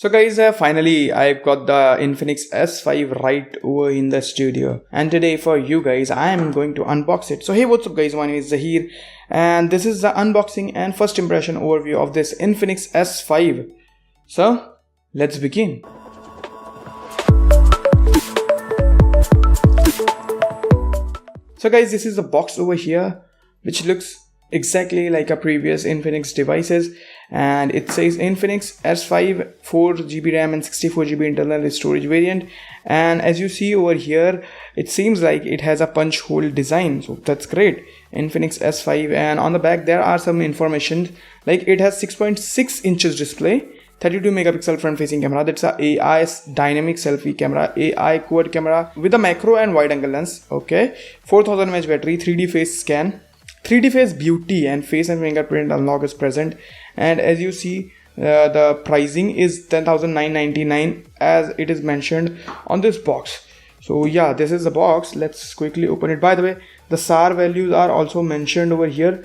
So guys, finally I've got the Infinix S5 right over in the studio, and today for you guys I am going to unbox it. So hey, what's up guys, my name is Zahir and this is the unboxing and first impression overview of this Infinix S5. So let's begin. So guys, this is the box over here, which looks exactly like a previous Infinix devices, and it says Infinix S5 4GB RAM and 64GB internal storage variant. And as you see over here, it seems like it has a punch hole design, so that's great. Infinix S5, and on the back there are some information like it has 6.6 inches display, 32 megapixel front facing camera, that's a AI dynamic selfie camera, AI quad camera with a macro and wide angle lens, okay, 4000 mAh battery, 3D face scan, 3D face beauty, and face and fingerprint unlock is present. And as you see, the pricing is 10,999 as it is mentioned on this box. So yeah, this is the box. Let's quickly open it. By the way, the SAR values are also mentioned over here.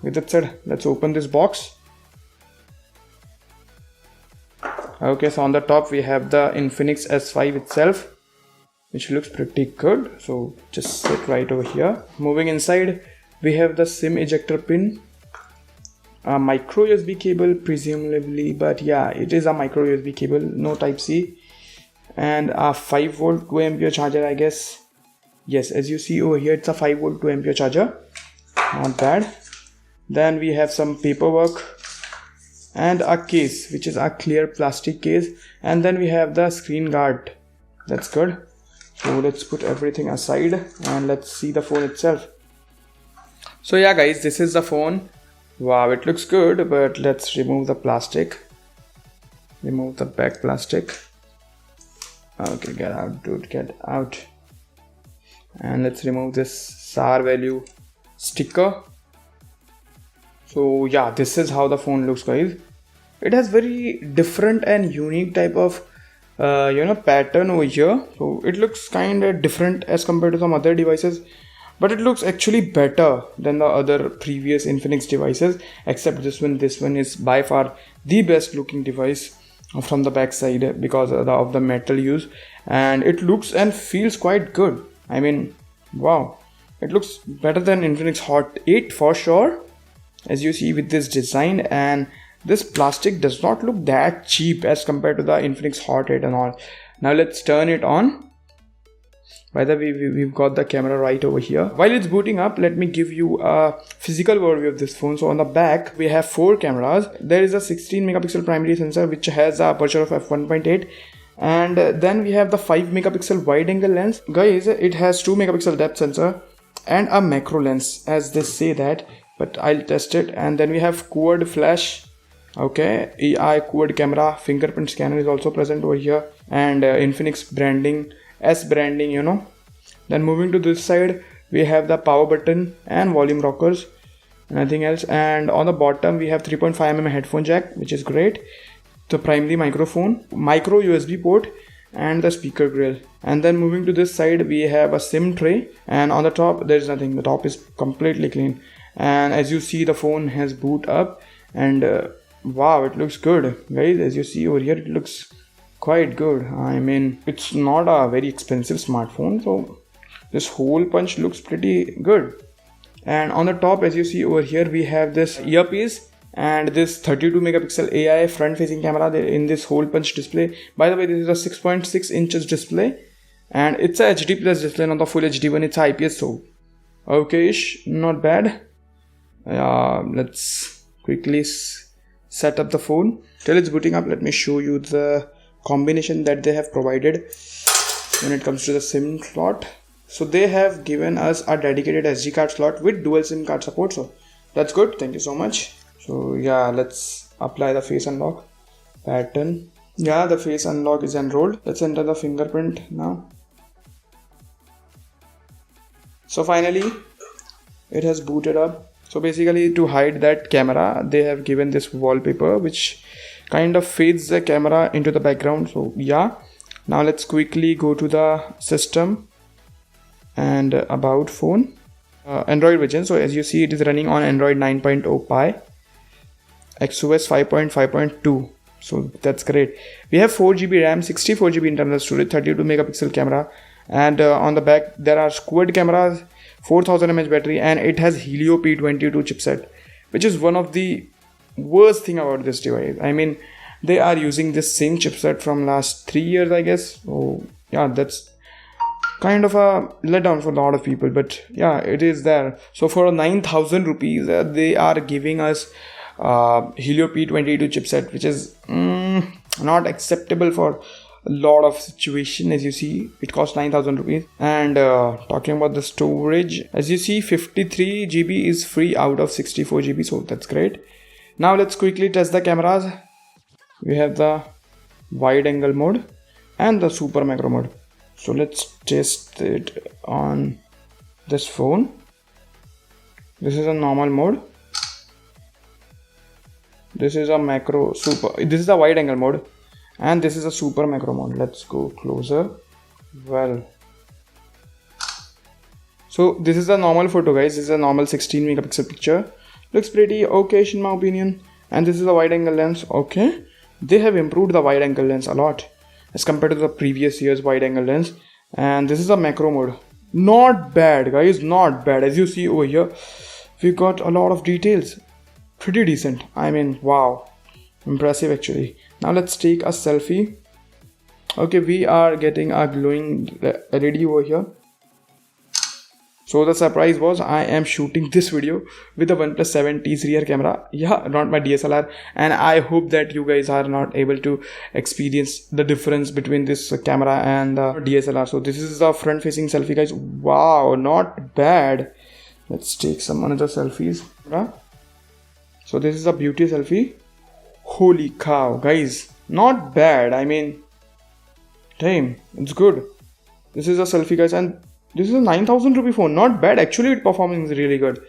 With that said, let's open this box. Okay, so on the top we have the Infinix S5 itself, which looks pretty good. So just sit right over here. Moving inside, we have the SIM ejector pin, a micro USB cable presumably, but yeah, it is a micro USB cable, no type C, and a 5V 2A charger, I guess. Yes, as you see over here, it's a 5V 2A charger, not bad. Then we have some paperwork and a case, which is a clear plastic case, and then we have the screen guard. That's good. So let's put everything aside and let's see the phone itself. So yeah guys, this is the phone. Wow, it looks good, but let's remove the plastic. Remove the back plastic. Okay, get out dude, get out. And let's remove this SAR value sticker. So yeah, this is how the phone looks guys. It has very different and unique type of pattern over here. So it looks kind of different as compared to some other devices, but it looks actually better than the other previous Infinix devices, except this one. This one is by far the best looking device from the back side because of the metal use, and it looks and feels quite good. I mean, wow, it looks better than Infinix Hot 8 for sure, as you see with this design. And this plastic does not look that cheap as compared to the Infinix Hot 8 and all. Now let's turn it on. By the way, we've got the camera right over here. While it's booting up, let me give you a physical overview of this phone. So on the back, we have 4 cameras. There is a 16 megapixel primary sensor, which has a aperture of f1.8. And then we have the 5 megapixel wide angle lens. Guys, it has 2 megapixel depth sensor and a macro lens, as they say that, but I'll test it. And then we have quad flash. Okay, AI quad camera, fingerprint scanner is also present over here, and Infinix branding, S branding, you know. Then moving to this side, we have the power button and volume rockers, nothing else. And on the bottom we have 3.5mm headphone jack, which is great, the primary microphone, micro USB port, and the speaker grill. And then moving to this side, we have a SIM tray, and on the top there is nothing. The top is completely clean, and as you see, the phone has boot up, and wow, it looks good guys. As you see over here, it looks quite good. I mean, it's not a very expensive smartphone, so this hole punch looks pretty good. And on the top, as you see over here, we have this earpiece and this 32 megapixel AI front facing camera in this hole punch display. By the way, this is a 6.6 inches display, and it's a HD plus display, not the full HD one. It's IPS, so okay-ish, not bad. Let's quickly set up the phone. Till it's booting up, let me show you the combination that they have provided when it comes to the SIM slot. So they have given us a dedicated SD card slot with dual SIM card support, so that's good. Thank you so much. So yeah, let's apply the face unlock pattern. Yeah, the face unlock is enrolled. Let's enter the fingerprint now. So finally it has booted up. So basically, to hide that camera, they have given this wallpaper which kind of fades the camera into the background. So yeah, now let's quickly go to the system and about phone, Android version. So as you see, it is running on Android 9.0 Pie, XOS 5.5.2. So that's great. We have 4GB RAM, 64GB internal storage, 32 megapixel camera, and on the back there are quad cameras, 4000 mAh battery, and it has Helio P22 chipset, which is one of the worst thing about this device. I mean, they are using this same chipset from last 3 years, I guess. So yeah, that's kind of a letdown for a lot of people, but yeah, it is there. So for 9,000 rupees, they are giving us Helio P22 chipset, which is not acceptable for a lot of situation. As you see, it costs 9,000 rupees. And talking about the storage, as you see, 53GB is free out of 64GB, so that's great. Now let's quickly test the cameras. We have the wide angle mode and the super macro mode. So let's test it on this phone. This is a normal mode. This is a macro super. This is a wide angle mode, and this is a super macro mode. Let's go closer. Well, so this is a normal photo, guys. This is a normal 16 megapixel picture. Looks pretty okay in my opinion. And this is a wide angle lens. Okay, they have improved the wide angle lens a lot as compared to the previous year's wide angle lens. And this is a macro mode. Not bad, guys, not bad. As you see over here, we got a lot of details. Pretty decent. I mean, wow, impressive actually. Now let's take a selfie. Okay, we are getting a glowing LED over here. So the surprise was I am shooting this video with the OnePlus 7T's rear camera. Yeah, not my DSLR. And I hope that you guys are not able to experience the difference between this camera and the DSLR. So this is the front facing selfie, guys. Wow, not bad. Let's take some another selfies. So this is a beauty selfie. Holy cow, guys, not bad. I mean, damn, it's good. This is a selfie, guys, and this is a 9,000 rupee phone. Not bad actually. It performs really good.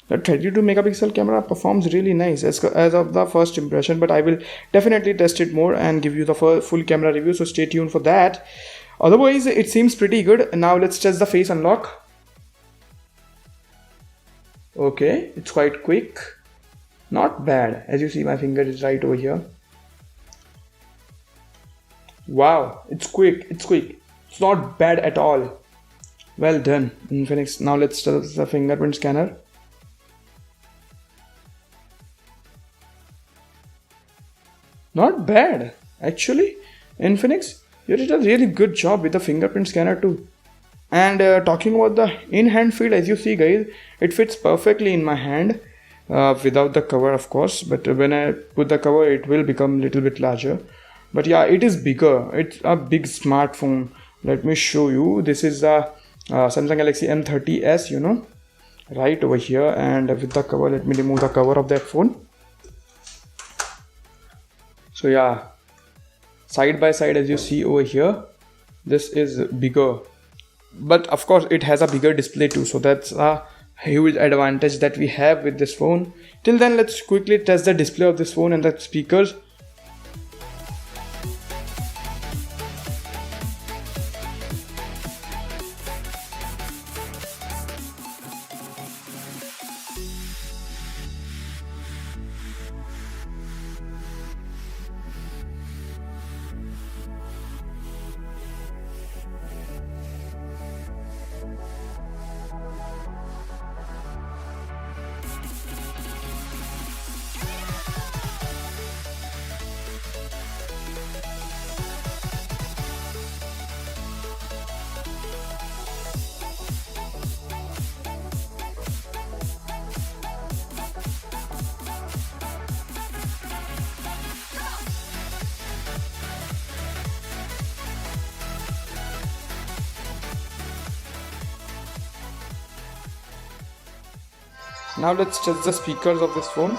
The 32 megapixel camera performs really nice as of the first impression, but I will definitely test it more and give you the full camera review, so stay tuned for that. Otherwise, it seems pretty good. Now let's test the face unlock. Okay, it's quite quick. Not bad. As you see, my finger is right over here. Wow, it's quick. It's quick. It's not bad at all. Well done, Infinix. Now let's test the fingerprint scanner. Not bad, actually. Infinix, you did a really good job with the fingerprint scanner too. And talking about the in-hand fit, as you see, guys, it fits perfectly in my hand without the cover, of course. But when I put the cover, it will become a little bit larger. But yeah, it is bigger. It's a big smartphone. Let me show you. This is the Samsung Galaxy M30s, you know, right over here. And with the cover, let me remove the cover of that phone. So yeah, side by side, as you see over here, this is bigger. But of course it has a bigger display too, so that's a huge advantage that we have with this phone. Till then, let's quickly test the display of this phone and the speakers. Now let's test the speakers of this phone.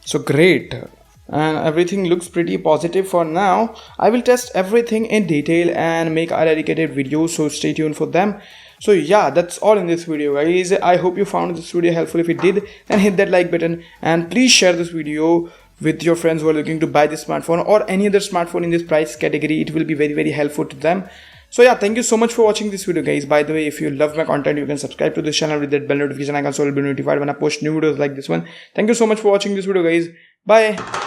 So great, and everything looks pretty positive for now. I will test everything in detail and make a dedicated video, so stay tuned for them. So yeah, that's all in this video, guys. I hope you found this video helpful. If you did, then hit that like button and please share this video with your friends who are looking to buy this smartphone or any other smartphone in this price category. It will be very helpful to them. So yeah, thank you so much for watching this video, guys. By the way, if you love my content, you can subscribe to this channel with that bell notification icon so you'll be notified when I post new videos like this one. Thank you so much for watching this video, guys. Bye.